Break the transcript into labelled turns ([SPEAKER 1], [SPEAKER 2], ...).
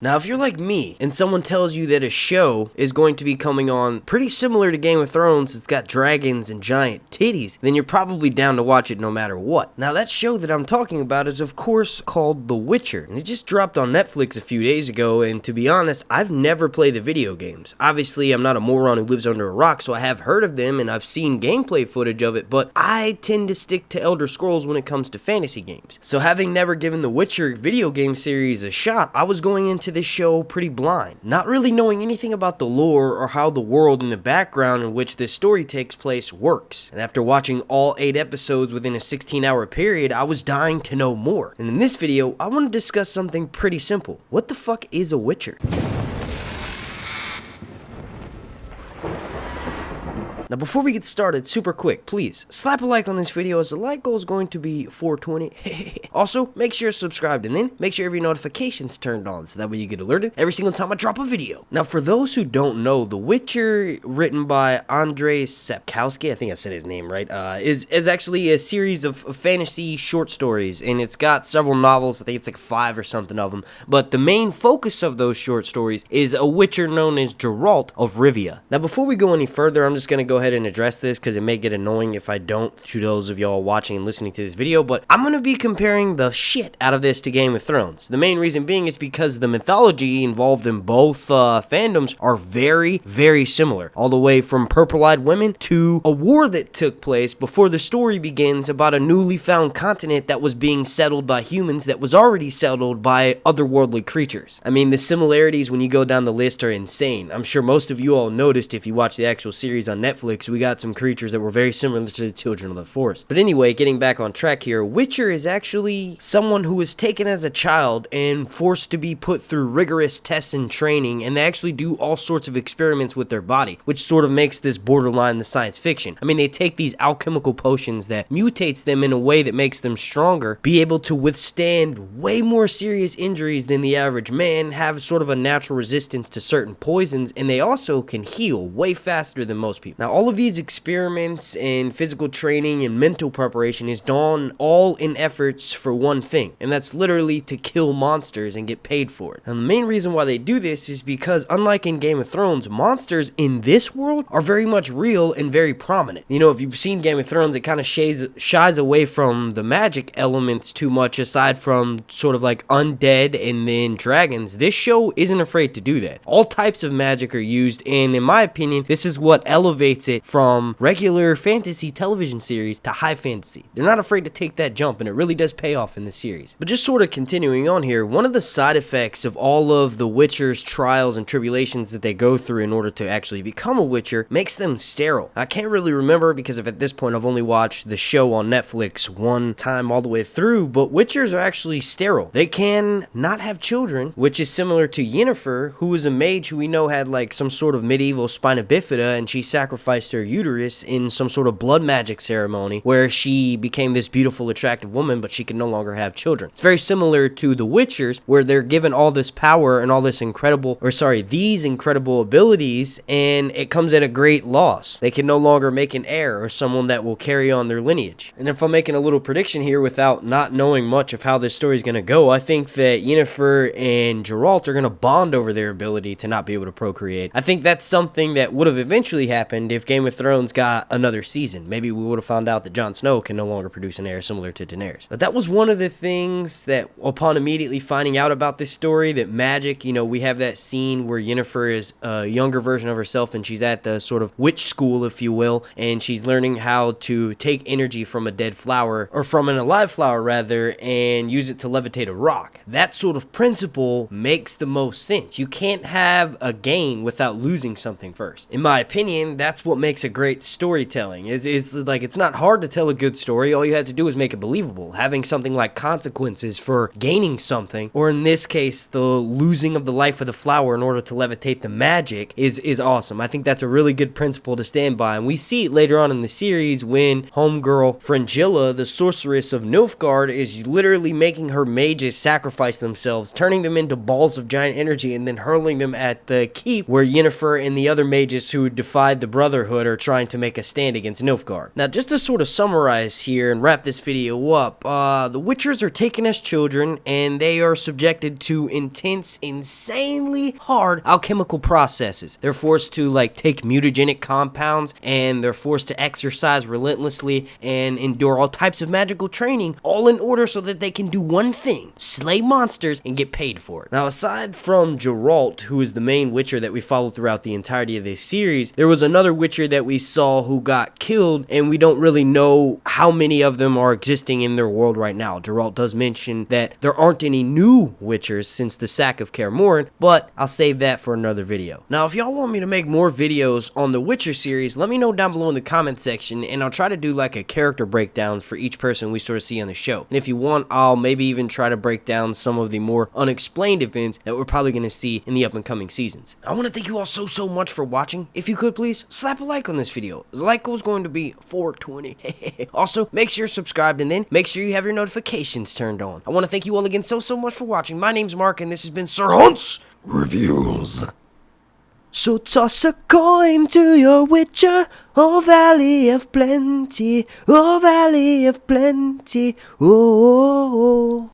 [SPEAKER 1] Now, if you're like me and someone tells you that a show is going to be coming on pretty similar to Game of Thrones, it's got dragons and giant titties, then you're probably down to watch it no matter what. Now, that show that I'm talking about is of course called The Witcher, and it just dropped on Netflix a few days ago, and to be honest, I've never played the video games. Obviously, I'm not a moron who lives under a rock, so I have heard of them and I've seen gameplay footage of it, but I tend to stick to Elder Scrolls when it comes to fantasy games. So having never given the Witcher video game series a shot, I was going into this show pretty blind, not really knowing anything about the lore or how the world and the background in which this story takes place works. And after watching all 8 episodes within a 16-hour period, I was dying to know more. And in this video, I want to discuss something pretty simple. What the fuck is a Witcher? Now before we get started, super quick, please slap a like on this video as the like goal is going to be 420. Also, make sure you're subscribed and then make sure every notification's turned on so that way you get alerted every single time I drop a video. Now for those who don't know, The Witcher, written by Andrzej Sapkowski, I think I said his name right, is actually a series of fantasy short stories, and it's got several novels. I think it's like 5 or something of them, but the main focus of those short stories is a Witcher known as Geralt of Rivia. Now before we go any further, I'm just going to go ahead and address this because it may get annoying if I don't to those of y'all watching and listening to this video, but I'm going to be comparing the shit out of this to Game of Thrones. The main reason being is because the mythology involved in both fandoms are very, very similar, all the way from purple-eyed women to a war that took place before the story begins about a newly found continent that was being settled by humans that was already settled by otherworldly creatures. I mean, the similarities when you go down the list are insane. I'm sure most of you all noticed if you watch the actual series on Netflix, we got some creatures that were very similar to the Children of the Forest. But anyway, getting back on track here, Witcher is actually someone who was taken as a child and forced to be put through rigorous tests and training, and they actually do all sorts of experiments with their body, which sort of makes this borderline the science fiction. I mean, they take these alchemical potions that mutates them in a way that makes them stronger, be able to withstand way more serious injuries than the average man, have sort of a natural resistance to certain poisons, and they also can heal way faster than most people. Now, all of these experiments and physical training and mental preparation is done all in efforts for one thing, and that's literally to kill monsters and get paid for it. And the main reason why they do this is because, unlike in Game of Thrones, monsters in this world are very much real and very prominent. You know, if you've seen Game of Thrones, it kind of shies away from the magic elements too much, aside from sort of like undead and then dragons. This show isn't afraid to do that. All types of magic are used, and in my opinion, this is what elevates it from regular fantasy television series to high fantasy. They're not afraid to take that jump, and it really does pay off in the series. But just sort of continuing on here, one of the side effects of all of the Witcher's trials and tribulations that they go through in order to actually become a Witcher makes them sterile. I can't really remember because at this point I've only watched the show on Netflix one time all the way through, but Witchers are actually sterile. They can not have children, which is similar to Yennefer, who was a mage who we know had like some sort of medieval spina bifida, and she sacrificed her uterus in some sort of blood magic ceremony where she became this beautiful, attractive woman, but she can no longer have children. It's very similar to the Witchers, where they're given all this power and all this these incredible abilities, and it comes at a great loss. They can no longer make an heir or someone that will carry on their lineage. And if I'm making a little prediction here without not knowing much of how this story is going to go, I think that Yennefer and Geralt are going to bond over their ability to not be able to procreate. I think that's something that would have eventually happened if Game of Thrones got another season. Maybe we would have found out that Jon Snow can no longer produce an heir similar to Daenerys. But that was one of the things that, upon immediately finding out about this story, that magic, you know, we have that scene where Yennefer is a younger version of herself, and she's at the sort of witch school, if you will, and she's learning how to take energy from a dead flower, or from an alive flower rather, and use it to levitate a rock. That sort of principle makes the most sense. You can't have a gain without losing something first. In my opinion, that's what makes a great storytelling. It's like, it's not hard to tell a good story. All you have to do is make it believable. Having something like consequences for gaining something, or in this case, the losing of the life of the flower in order to levitate the magic, is awesome. I think that's a really good principle to stand by, and we see it later on in the series when homegirl Fringilla, the sorceress of Nilfgaard, is literally making her mages sacrifice themselves, turning them into balls of giant energy, and then hurling them at the keep where Yennefer and the other mages who defied the brotherhood Brotherhood are trying to make a stand against Nilfgaard. Now, just to sort of summarize here and wrap this video up, the Witchers are taken as children, and they are subjected to intense, insanely hard alchemical processes. They're forced to, like, take mutagenic compounds, and they're forced to exercise relentlessly and endure all types of magical training, all in order so that they can do one thing: slay monsters and get paid for it. Now, aside from Geralt, who is the main Witcher that we follow throughout the entirety of this series, there was another Witcher that we saw who got killed, and we don't really know how many of them are existing in their world right now. Geralt does mention that there aren't any new Witchers since the sack of Kaer Morhen, but I'll save that for another video. Now, if y'all want me to make more videos on the Witcher series, let me know down below in the comment section, and I'll try to do like a character breakdown for each person we sort of see on the show. And if you want, I'll maybe even try to break down some of the more unexplained events that we're probably going to see in the up and coming seasons. I want to thank you all so much for watching. If you could please slap a like on this video. The like goal is going to be 420. Also, make sure you're subscribed, and then make sure you have your notifications turned on. I want to thank you all again so much for watching. My name's Mark, and this has been Sir Hunt's Reviews. So toss a coin to your Witcher, oh Valley of Plenty, oh Valley of Plenty, oh.